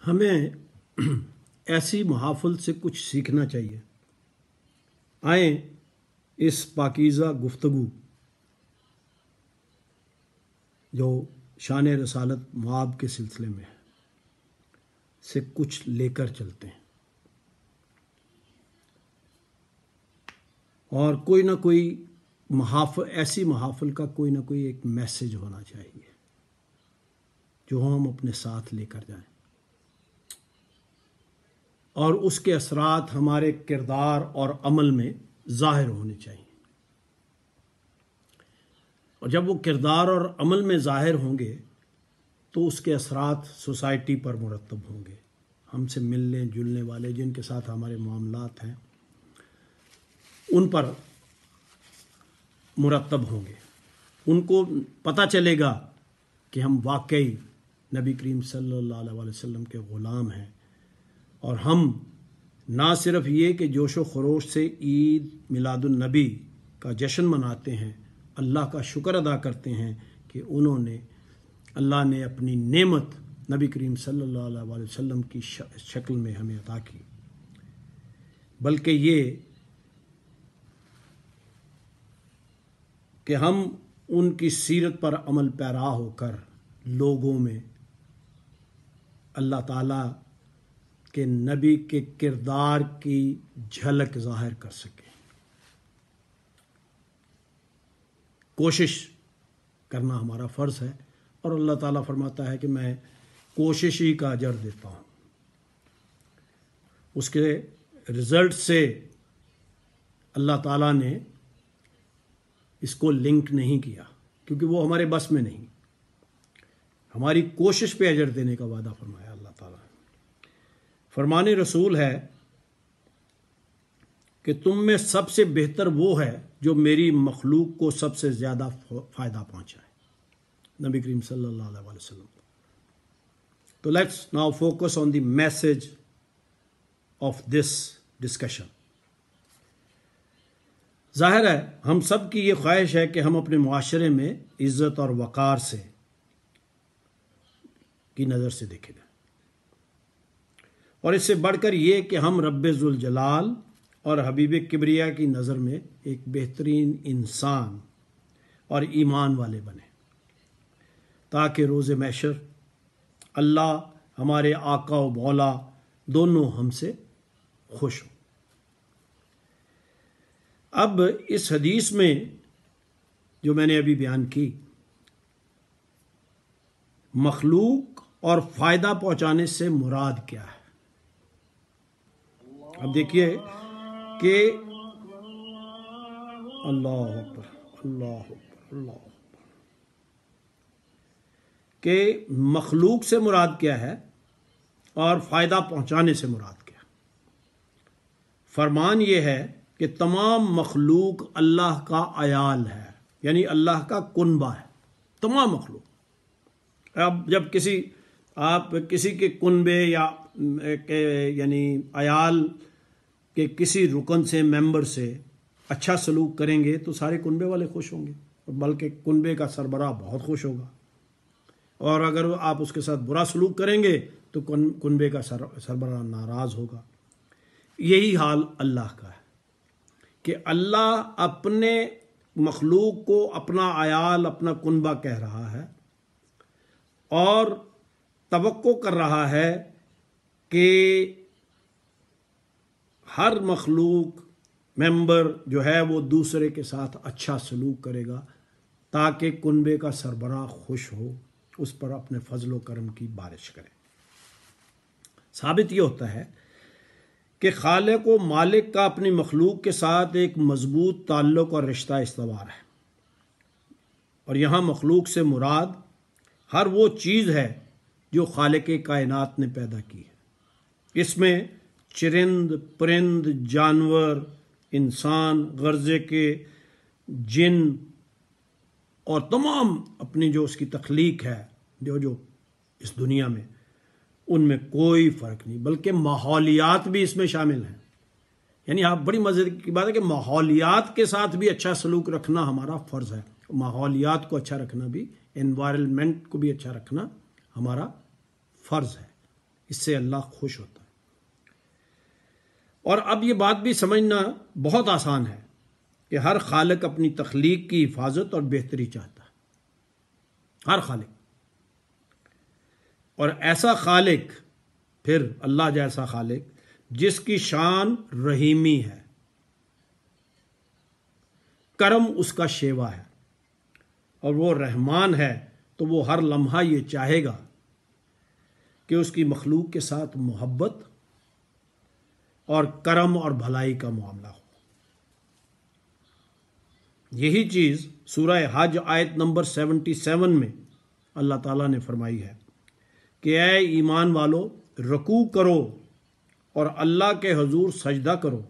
ہمیں ایسی محافل سے کچھ سیکھنا چاہیے۔ آئیں اس پاکیزہ گفتگو جو شان رسالت معاب کے سلسلے میں ہے سے کچھ لے کر چلتے ہیں، اور کوئی نہ کوئی ایسی محافل کا کوئی نہ کوئی ایک میسج ہونا چاہیے جو ہم اپنے ساتھ لے کر جائیں، اور اس کے اثرات ہمارے کردار اور عمل میں ظاہر ہونے چاہیے۔ اور جب وہ کردار اور عمل میں ظاہر ہوں گے تو اس کے اثرات سوسائٹی پر مرتب ہوں گے، ہم سے ملنے جلنے والے جن کے ساتھ ہمارے معاملات ہیں ان پر مرتب ہوں گے۔ ان کو پتہ چلے گا کہ ہم واقعی نبی کریم صلی اللہ علیہ وسلم کے غلام ہیں، اور ہم نہ صرف یہ کہ جوش و خروش سے عید میلاد النبی کا جشن مناتے ہیں، اللہ کا شکر ادا کرتے ہیں کہ اللہ نے اپنی نعمت نبی کریم صلی اللہ علیہ وسلم کی شکل میں ہمیں عطا کی، بلکہ یہ کہ ہم ان کی سیرت پر عمل پیرا ہو کر لوگوں میں اللہ تعالیٰ کے نبی کے کردار کی جھلک ظاہر کر سکیں۔ کوشش کرنا ہمارا فرض ہے، اور اللہ تعالیٰ فرماتا ہے کہ میں کوشش ہی کا اجر دیتا ہوں۔ اس کے رزلٹ سے اللہ تعالیٰ نے اس کو لنک نہیں کیا، کیونکہ وہ ہمارے بس میں نہیں۔ ہماری کوشش پہ اجر دینے کا وعدہ فرمایا اللہ تعالیٰ نے۔ فرمان رسول ہے کہ تم میں سب سے بہتر وہ ہے جو میری مخلوق کو سب سے زیادہ فائدہ پہنچائے، نبی کریم صلی اللہ علیہ وسلم۔ تو let's now focus on the message of this discussion. ظاہر ہے ہم سب کی یہ خواہش ہے کہ ہم اپنے معاشرے میں عزت اور وقار سے کی نظر سے دیکھے جائیں، اور اس سے بڑھ کر یہ کہ ہم رب ذوالجلال اور حبیب کبریا کی نظر میں ایک بہترین انسان اور ایمان والے بنے، تاکہ روز محشر اللہ ہمارے آقا و مولا دونوں ہم سے خوش ہوں۔ اب اس حدیث میں جو میں نے ابھی بیان کی، مخلوق اور فائدہ پہنچانے سے مراد کیا ہے؟ اب دیکھیے کہ اللہ اکبر اللہ اکبر اللہ اکبر، کہ مخلوق سے مراد کیا ہے اور فائدہ پہنچانے سے مراد کیا ہے۔ فرمان یہ ہے کہ تمام مخلوق اللہ کا عیال ہے، یعنی اللہ کا کنبہ ہے، تمام مخلوق۔ اب جب آپ کسی کے کنبے یا یعنی عیال کے کسی رکن سے ممبر سے اچھا سلوک کریں گے تو سارے کنبے والے خوش ہوں گے، بلکہ کنبے کا سربراہ بہت خوش ہوگا، اور اگر آپ اس کے ساتھ برا سلوک کریں گے تو کنبے کا سربراہ ناراض ہوگا۔ یہی حال اللہ کا ہے کہ اللہ اپنے مخلوق کو اپنا عیال، اپنا کنبہ کہہ رہا ہے، اور توقع کر رہا ہے کہ ہر مخلوق ممبر جو ہے وہ دوسرے کے ساتھ اچھا سلوک کرے گا، تاکہ کنبے کا سربراہ خوش ہو، اس پر اپنے فضل و کرم کی بارش کرے۔ ثابت یہ ہوتا ہے کہ خالق و مالک کا اپنی مخلوق کے ساتھ ایک مضبوط تعلق اور رشتہ استوار ہے، اور یہاں مخلوق سے مراد ہر وہ چیز ہے جو خالق کائنات نے پیدا کی ہے۔ اس میں چرند، پرند، جانور، انسان، غرضے کے جن، اور تمام اپنی جو اس کی تخلیق ہے جو اس دنیا میں، ان میں کوئی فرق نہیں، بلکہ ماحولیات بھی اس میں شامل ہیں۔ یعنی آپ بڑی مزے کی بات ہے کہ ماحولیات کے ساتھ بھی اچھا سلوک رکھنا ہمارا فرض ہے، ماحولیات کو اچھا رکھنا بھی، انوائرمنٹ کو بھی اچھا رکھنا ہمارا فرض ہے۔ اس سے اللہ خوش ہوتا ہے۔ اور اب یہ بات بھی سمجھنا بہت آسان ہے کہ ہر خالق اپنی تخلیق کی حفاظت اور بہتری چاہتا ہے، ہر خالق۔ اور ایسا خالق، پھر اللہ جیسا خالق جس کی شان رحیمی ہے، کرم اس کا شیوا ہے، اور وہ رحمان ہے، تو وہ ہر لمحہ یہ چاہے گا کہ اس کی مخلوق کے ساتھ محبت اور کرم اور بھلائی کا معاملہ ہو۔ یہی چیز سورہ حج آیت نمبر 77 میں اللہ تعالیٰ نے فرمائی ہے کہ اے ایمان والو، رکوع کرو اور اللہ کے حضور سجدہ کرو،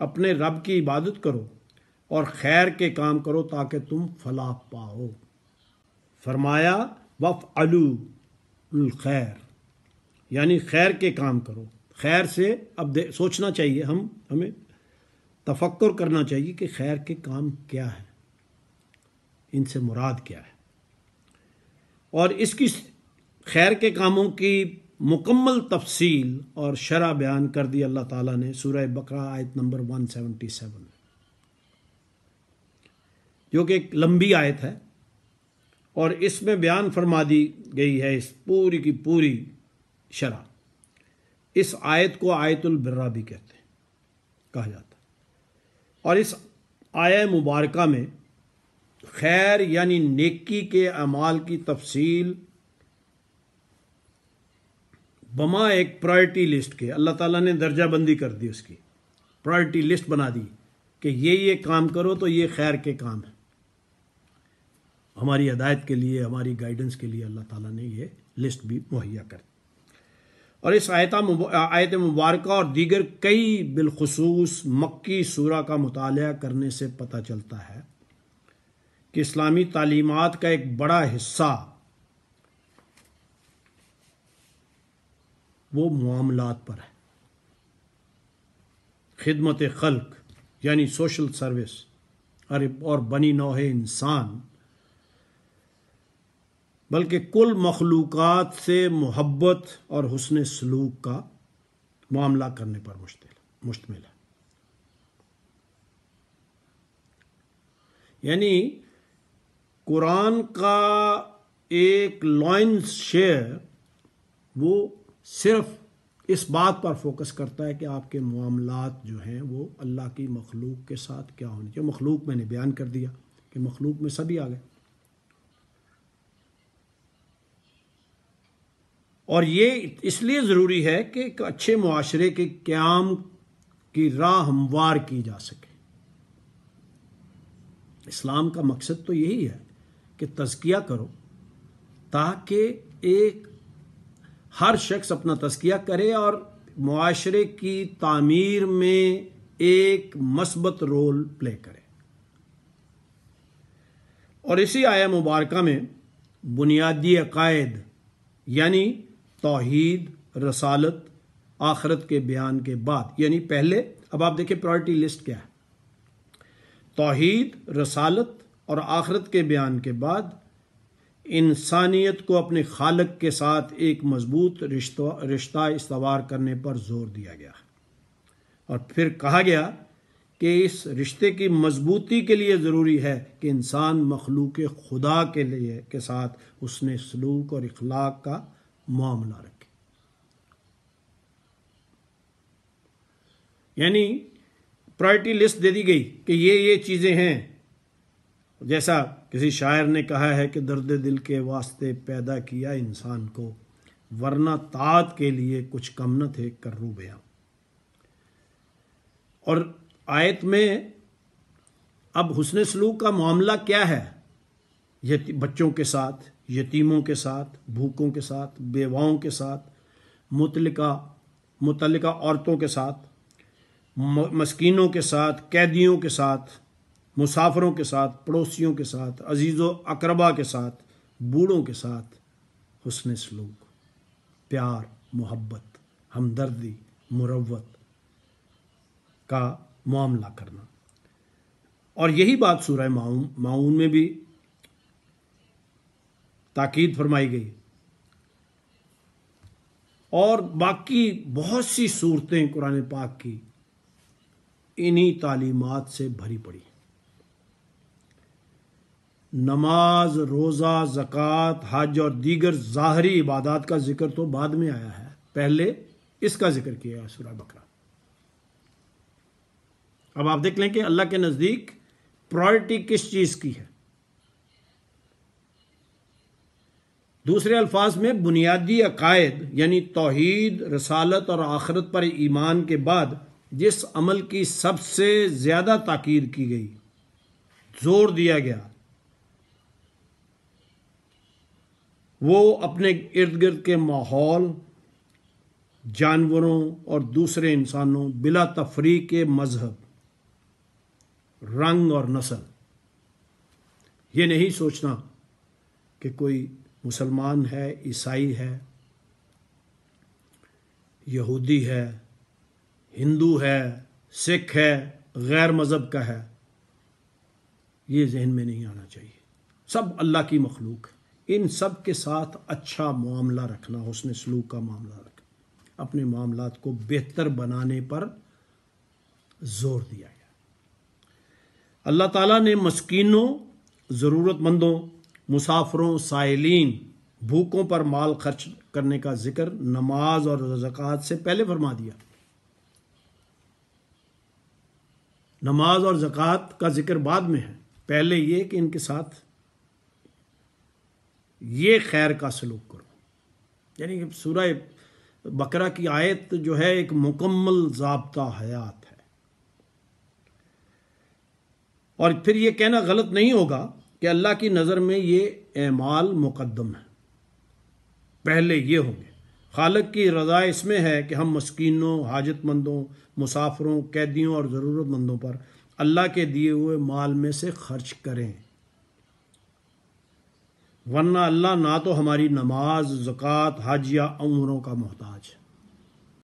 اپنے رب کی عبادت کرو اور خیر کے کام کرو تاکہ تم فلاح پاؤ۔ فرمایا وَافْعَلُوا الْخَيْرَ، یعنی خیر کے کام کرو۔ خیر سے اب سوچنا چاہیے، ہمیں تفکر کرنا چاہیے کہ خیر کے کام کیا ہے، ان سے مراد کیا ہے، اور اس کی خیر کے کاموں کی مکمل تفصیل اور شرح بیان کر دی اللہ تعالیٰ نے سورہ بقرہ آیت نمبر 177 میں، جو کہ ایک لمبی آیت ہے، اور اس میں بیان فرما دی گئی ہے اس پوری کی پوری شرح۔ اس آیت کو آیت البرہ بھی کہتے ہیں، کہا جاتا ہے۔ اور اس آیہ مبارکہ میں خیر یعنی نیکی کے اعمال کی تفصیل بما ایک پرائرٹی لسٹ کے اللہ تعالیٰ نے درجہ بندی کر دی، اس کی پرائرٹی لسٹ بنا دی کہ یہ کام کرو تو یہ خیر کے کام ہے۔ ہماری ہدایت کے لیے، ہماری گائیڈنس کے لیے اللہ تعالیٰ نے یہ لسٹ بھی مہیا کر دی۔ اور اس آیت مبارکہ اور دیگر کئی بالخصوص مکی سورہ کا مطالعہ کرنے سے پتہ چلتا ہے کہ اسلامی تعلیمات کا ایک بڑا حصہ وہ معاملات پر ہے، خدمت خلق یعنی سوشل سروس اور بنی نوع انسان، بلکہ کل مخلوقات سے محبت اور حسن سلوک کا معاملہ کرنے پر مشتمل ہے۔ یعنی قرآن کا ایک لائن شیئر وہ صرف اس بات پر فوکس کرتا ہے کہ آپ کے معاملات جو ہیں وہ اللہ کی مخلوق کے ساتھ کیا ہونے چاہیے۔ مخلوق میں نے بیان کر دیا کہ مخلوق میں سبھی آ گئے، اور یہ اس لیے ضروری ہے کہ ایک اچھے معاشرے کے قیام کی راہ ہموار کی جا سکے۔ اسلام کا مقصد تو یہی ہے کہ تزکیہ کرو تاکہ ہر شخص اپنا تزکیہ کرے اور معاشرے کی تعمیر میں ایک مثبت رول پلے کرے۔ اور اسی آیہ مبارکہ میں بنیادی عقائد یعنی توحید، رسالت، آخرت کے بیان کے بعد، یعنی پہلے اب آپ دیکھیں پرائرٹی لسٹ کیا ہے، توحید، رسالت اور آخرت کے بیان کے بعد انسانیت کو اپنے خالق کے ساتھ ایک مضبوط رشتہ استوار کرنے پر زور دیا گیا، اور پھر کہا گیا کہ اس رشتے کی مضبوطی کے لیے ضروری ہے کہ انسان مخلوق خدا کے ساتھ حسن سلوک اور اخلاق کا معاملہ رکھے۔ یعنی پرائرٹی لسٹ دے دی گئی کہ یہ چیزیں ہیں، جیسا کسی شاعر نے کہا ہے کہ درد دل کے واسطے پیدا کیا انسان کو، ورنہ طاعت کے لیے کچھ کم نہ تھے کرو بیاں۔ اور آیت میں اب حسن سلوک کا معاملہ کیا ہے؟ بچوں کے ساتھ، یتیموں کے ساتھ، بھوکوں کے ساتھ، بیواؤں کے ساتھ، متعلقہ عورتوں کے ساتھ، مسکینوں کے ساتھ، قیدیوں کے ساتھ، مسافروں کے ساتھ، پڑوسیوں کے ساتھ، عزیز و اقربا کے ساتھ، بوڑھوں کے ساتھ حسن سلوک، پیار، محبت، ہمدردی، مروت کا معاملہ کرنا۔ اور یہی بات سورہ ماعون میں بھی تاکید فرمائی گئی اور باقی بہت سی صورتیں قرآن پاک کی انہی تعلیمات سے بھری پڑی. نماز، روزہ، زکوٰۃ، حج اور دیگر ظاہری عبادات کا ذکر تو بعد میں آیا ہے، پہلے اس کا ذکر کیا ہے سورہ بقرہ. اب آپ دیکھ لیں کہ اللہ کے نزدیک پرائرٹی کس چیز کی ہے. دوسرے الفاظ میں بنیادی عقائد یعنی توحید، رسالت اور آخرت پر ایمان کے بعد جس عمل کی سب سے زیادہ تاکید کی گئی، زور دیا گیا، وہ اپنے ارد گرد کے ماحول، جانوروں اور دوسرے انسانوں بلا تفریق مذہب، رنگ اور نسل. یہ نہیں سوچنا کہ کوئی مسلمان ہے، عیسائی ہے، یہودی ہے، ہندو ہے، سکھ ہے، غیر مذہب کا ہے. یہ ذہن میں نہیں آنا چاہیے. سب اللہ کی مخلوق ہے. ان سب کے ساتھ اچھا معاملہ رکھنا، حسن سلوک کا معاملہ رکھنا، اپنے معاملات کو بہتر بنانے پر زور دیا گیا. اللہ تعالیٰ نے مسکینوں، ضرورت مندوں، مسافروں، سائلین، بھوکوں پر مال خرچ کرنے کا ذکر نماز اور زکوٰۃ سے پہلے فرما دیا. نماز اور زکوٰۃ کا ذکر بعد میں ہے. پہلے یہ کہ ان کے ساتھ یہ خیر کا سلوک کرو. یعنی کہ سورہ بقرہ کی آیت جو ہے ایک مکمل ضابطہ حیات ہے. اور پھر یہ کہنا غلط نہیں ہوگا کہ اللہ کی نظر میں یہ اعمال مقدم ہیں، پہلے یہ ہوں گے. خالق کی رضا اس میں ہے کہ ہم مسکینوں، حاجت مندوں، مسافروں، قیدیوں اور ضرورت مندوں پر اللہ کے دیے ہوئے مال میں سے خرچ کریں، ورنہ اللہ نہ تو ہماری نماز، زکوٰۃ، حج یا عمروں کا محتاج ہے.